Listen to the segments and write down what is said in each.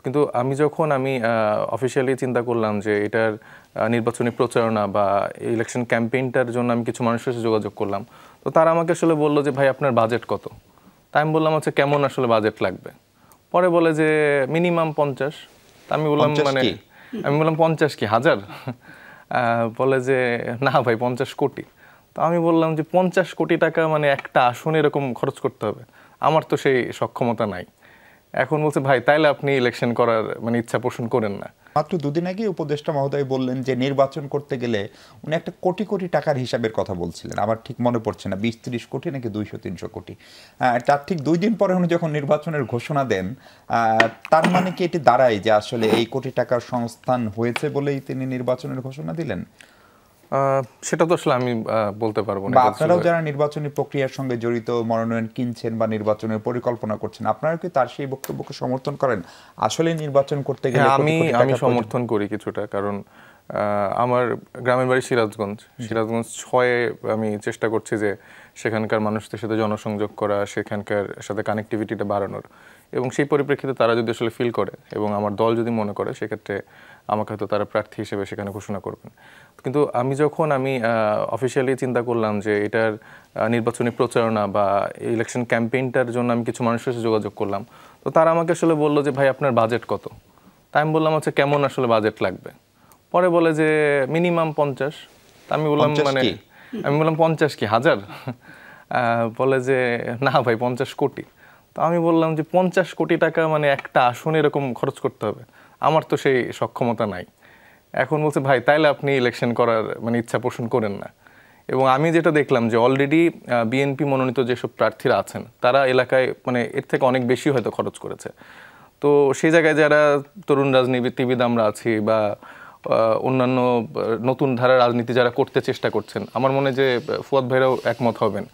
কিন্তু আমি অফিসিয়ালি চিন্তা করলাম যে এটার নির্বাচনী প্রচারণা বা ইলেকশন ক্যাম্পেইনটার জন্য আমি কিছু মানুষের সাথে যোগাযোগ করলাম। তো তারা আমাকে আসলে বললো যে ভাই আপনার বাজেট কত? তাই আমি বললাম হচ্ছে কেমন আসলে বাজেট লাগবে। পরে বলে যে মিনিমাম 50। আমি বললাম আমি বললাম 50 কি হাজার? বলে যে না ভাই 50 কোটি। তো আমি বললাম যে 50 কোটি টাকা মানে একটা আসনে এরকম খরচ করতে হবে, আমার তো সেই সক্ষমতা নাই। এখন বলছে ভাই তাইলে আপনি ইলেকশন করার মানে ইচ্ছা পোষণ করেন না। মাত্র দুদিন আগে উপদেষ্টা মহোদয় বললেন যে নির্বাচন করতে গেলে উনি একটা কোটি কোটি টাকার হিসাবের কথা বলছিলেন, আমার ঠিক মনে পড়ছে না 20-30 কোটি নাকি 200-300 কোটি। তার ঠিক 2 দিন পরে উনি যখন নির্বাচনের ঘোষণা দেন, তার মানে কি এটি দাঁড়ায় যে আসলে এই কোটি টাকার সংস্থান হয়েছে বলেই তিনি নির্বাচনের ঘোষণা দিলেন? সেটা তো আসলে আমি বলতে পারবো না। বা আপনারাও যারা নির্বাচনী প্রক্রিয়ার সঙ্গে জড়িত, মনোনয়ন কিনছেন বা নির্বাচনের পরিকল্পনা করছেন, আপনারা কি তার সেই বক্তব্যকে সমর্থন করেন? আসলে নির্বাচন করতে গেলে আমি সমর্থন করি কিছুটা, কারণ আমার গ্রামের বাড়ি সিরাজগঞ্জ 6-এ আমি চেষ্টা করছি যে সেখানকার মানুষদের সাথে জনসংযোগ করা, সেখানকার সাথে কানেক্টিভিটিটা বাড়ানোর, এবং সেই পরিপ্রেক্ষিতে তারা যদি আসলে ফিল করে এবং আমার দল যদি মনে করে সেক্ষেত্রে আমাকে হয়তো তারা প্রার্থী হিসেবে সেখানে ঘোষণা করবেন। কিন্তু আমি অফিসিয়ালি চিন্তা করলাম যে এটার নির্বাচনী প্রচারণা বা ইলেকশন ক্যাম্পেইনটার জন্য আমি কিছু মানুষের সাথে যোগাযোগ করলাম। তো তারা আমাকে আসলে বললো যে ভাই আপনার বাজেট কত? তাই আমি বললাম হচ্ছে কেমন আসলে বাজেট লাগবে। পরে বলে যে মিনিমাম 50। আমি বললাম আমি বললাম 50 কি হাজার? বলে যে না ভাই 50 কোটি। তো আমি বললাম যে 50 কোটি টাকা মানে একটা আসনে এরকম খরচ করতে হবে, আমার তো সেই সক্ষমতা নাই। এখন বলছে ভাই তাইলে আপনি ইলেকশন করার মানে ইচ্ছা পোষণ করেন না। এবং আমি যেটা দেখলাম যে অলরেডি বিএনপি মনোনীত যেসব প্রার্থীরা আছেন তারা এলাকায় মানে এর থেকে অনেক বেশি হয়তো খরচ করেছে। তো সেই জায়গায় যারা তরুণ রাজনীতিবিদ আমরা আছি বা অন্যান্য নতুন ধারা রাজনীতি যারা করতে চেষ্টা করছেন, আমার মনে যে ফুয়াদ ভাইরাও একমত হবেন।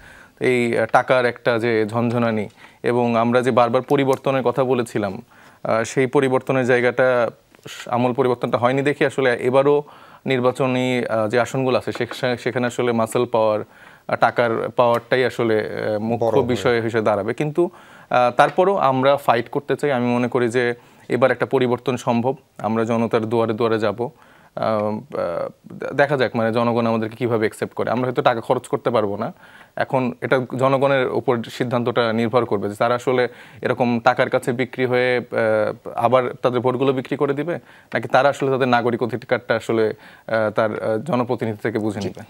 এই টাকার একটা যে ঝনঝনানি এবং আমরা যে বারবার পরিবর্তনের কথা বলেছিলাম, সেই পরিবর্তনের জায়গাটা আমূল পরিবর্তনটা হয়নি দেখে আসলে এবারও নির্বাচনী যে আসনগুলো আছে সেখানে আসলে মাসল পাওয়ার, টাকার পাওয়ারটাই আসলে মুখ্য বিষয় হিসেবে দাঁড়াবে। কিন্তু তারপরও আমরা ফাইট করতে চাই। আমি মনে করি যে এবার একটা পরিবর্তন সম্ভব। আমরা জনতার দুয়ারে দুয়ারে যাব, দেখা যাক মানে জনগণ আমাদেরকে কিভাবে অ্যাকসেপ্ট করে। আমরা হয়তো টাকা খরচ করতে পারবো না, এখন এটা জনগণের উপর সিদ্ধান্তটা নির্ভর করবে যে তারা আসলে এরকম টাকার কাছে বিক্রি হয়ে আবার তাদের ভোটগুলো বিক্রি করে দিবে, নাকি তারা আসলে তাদের নাগরিক অধিকারটা আসলে তার জনপ্রতিনিধি থেকে বুঝে নেবে।